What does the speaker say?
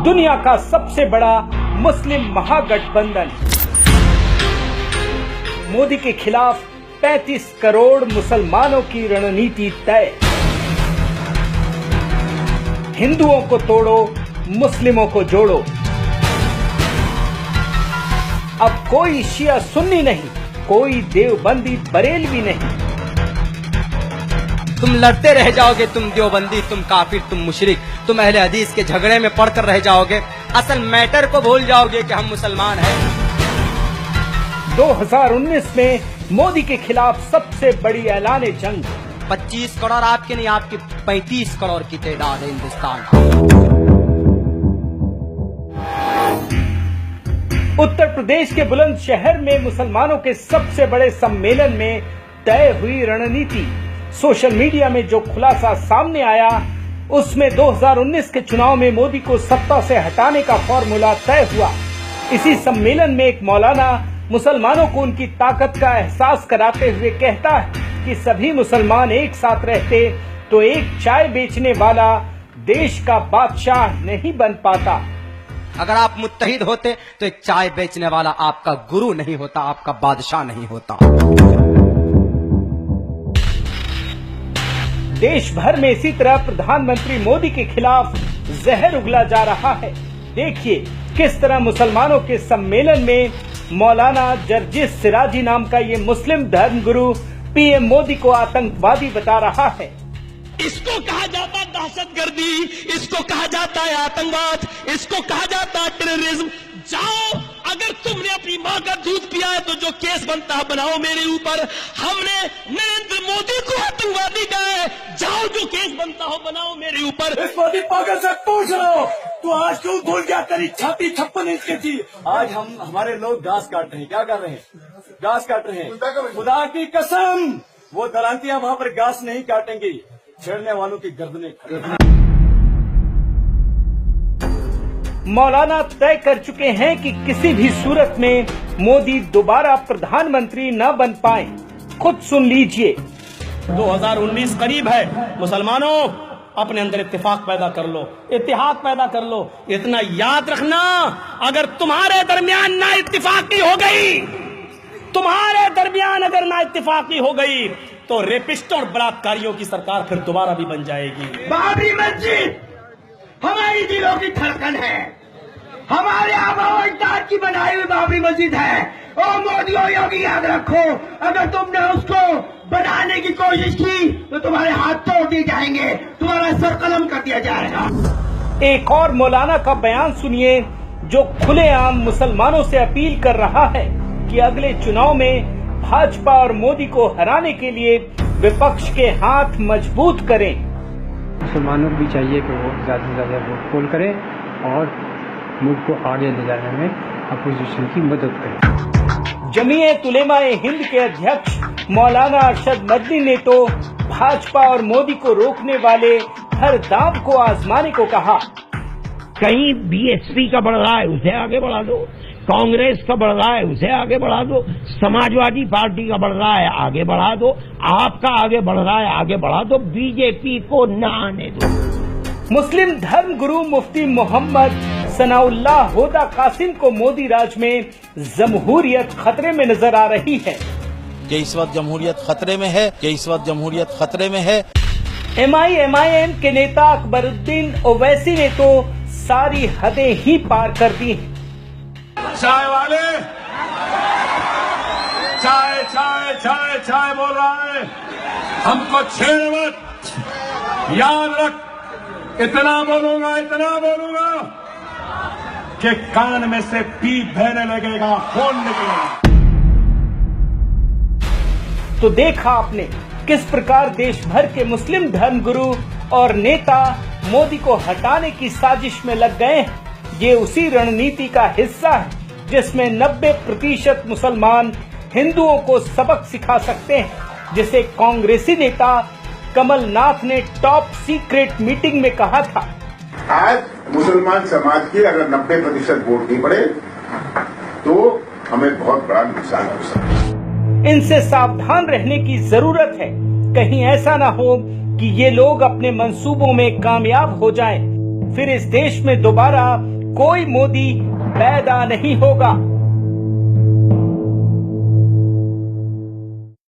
दुनिया का सबसे बड़ा मुस्लिम महागठबंधन। मोदी के खिलाफ 35 करोड़ मुसलमानों की रणनीति तय। हिंदुओं को तोड़ो, मुस्लिमों को जोड़ो। अब कोई शिया सुन्नी नहीं, कोई देवबंदी बरेलवी नहीं। तुम लड़ते रह जाओगे, तुम देवबंदी, तुम काफिर, तुम मुशरिक, तुम अहले हदीस के झगड़े में पड़कर रह जाओगे। असल मैटर को भूल जाओगे कि हम मुसलमान हैं। 2019 में मोदी के खिलाफ सबसे बड़ी ऐलाने जंग। 25 करोड़ आपके नहीं, आपकी 35 करोड़ की तादाद है हिंदुस्तान। उत्तर प्रदेश के बुलंदशहर में मुसलमानों के सबसे बड़े सम्मेलन में तय हुई रणनीति। सोशल मीडिया में जो खुलासा सामने आया, उसमें 2019 के चुनाव में मोदी को सत्ता से हटाने का फॉर्मूला तय हुआ। इसी सम्मेलन में एक मौलाना मुसलमानों को उनकी ताकत का एहसास कराते हुए कहता है कि सभी मुसलमान एक साथ रहते तो एक चाय बेचने वाला देश का बादशाह नहीं बन पाता। अगर आप मुत्तहिद होते तो एक चाय बेचने वाला आपका गुरु नहीं होता, आपका बादशाह नहीं होता। देश भर में इसी तरह प्रधानमंत्री मोदी के खिलाफ जहर उगला जा रहा है। देखिए किस तरह मुसलमानों के सम्मेलन में मौलाना जर्जिस सिराजी नाम का ये मुस्लिम धर्मगुरु पीएम मोदी को आतंकवादी बता रहा है। इसको कहा जाता है दहशतगर्दी, इसको कहा जाता है आतंकवाद, इसको कहा जाता है टेररिज्म। जाओ, अगर तुमने अपनी मां का दूध पिया है तो जो केस बनता है बनाओ मेरे ऊपर। हमने नरेंद्र मोदी को आतंकवादी कहा है, जाओ जो केस बनता हो बनाओ मेरे ऊपर। इस मोदी पागल से पूछ लो, तू आज क्यों भूल गया? तेरी छाती 56 इंच की थी। आज हमारे लोग घास काट रहे हैं। क्या कर रहे हैं? घास काट रहे हैं। खुदा की कसम, वो दलांतियां वहां पर घास नहीं काटेंगी, छेड़ने वालों की गर्दनें। मौलाना तय कर चुके हैं कि किसी भी सूरत में मोदी दोबारा प्रधानमंत्री न बन पाए। खुद सुन लीजिए। 2019 करीब है। मुसलमानों, अपने अंदर इत्तेफाक पैदा कर लो, इत्तेहाद पैदा कर लो। इतना याद रखना, अगर तुम्हारे दरमियान ना इत्तेफाकी हो गई, तुम्हारे दरमियान अगर ना इत्तेफाकी हो गई तो रेपिस्टों और बलात्कारियों की सरकार फिर दोबारा भी बन जाएगी। बाबरी मस्जिद हमारी दिलों की धड़कन है, हमारे आबाओ अजदाद की बनाई हुई बाबरी मस्जिद है। ओ मोदी और योगी, याद रखो, अगर तुमने उसको बनाने की कोशिश की तो तुम्हारे हाथ तोड़ दिए जाएंगे, तुम्हारा सर कलम कर दिया जाएगा। एक और मौलाना का बयान सुनिए, जो खुलेआम मुसलमानों से अपील कर रहा है कि अगले चुनाव में भाजपा और मोदी को हराने के लिए विपक्ष के हाथ मजबूत करें। मुसलमानों को भी चाहिए कि वो ज़्यादा से ज़्यादा वोट पोल करें और मुल्क को आगे ले जाने में अपोजिशन की मदद करें। जमीयत उलेमाए हिंद के अध्यक्ष मौलाना अरशद मदनी ने तो भाजपा और मोदी को रोकने वाले हर दांव को आजमाने को कहा। कहीं बीएसपी का बढ़ रहा है उसे आगे बढ़ा दो, कांग्रेस का बढ़ रहा है उसे आगे बढ़ा दो, समाजवादी पार्टी का बढ़ रहा है आगे बढ़ा दो, आपका आगे बढ़ रहा है आगे बढ़ा दो, बीजेपी को न आने दो। मुस्लिम धर्म गुरु मुफ्ती मोहम्मद सनाउल्लाह होदा कासिम को मोदी राज में जमहूरियत खतरे में नजर आ रही है। कि इस वक्त जमहूरियत खतरे में है, कि इस वक्त जमहूरियत खतरे में है। MIM के नेता अकबरुद्दीन ओवैसी ने तो सारी हदें ही पार कर दी हैं। चाय वाले, चाय चाय चाय चाय बोल रहा है, हमको छेड़ मत। याद रख, इतना बोलूंगा कि कान में से पीप बहने लगेगा, खून निकलेगा। तो देखा आपने किस प्रकार देश भर के मुस्लिम धर्मगुरु और नेता मोदी को हटाने की साजिश में लग गए हैं। ये उसी रणनीति का हिस्सा है जिसमें 90% मुसलमान हिंदुओं को सबक सिखा सकते हैं, जिसे कांग्रेसी नेता कमलनाथ ने टॉप सीक्रेट मीटिंग में कहा था। आज मुसलमान समाज के अगर 90% वोट नहीं पड़े तो हमें बहुत बड़ा नुकसान हो सकता है। इनसे सावधान रहने की जरूरत है, कहीं ऐसा ना हो कि ये लोग अपने मंसूबों में कामयाब हो जाएं, फिर इस देश में दोबारा कोई मोदी पैदा नहीं होगा।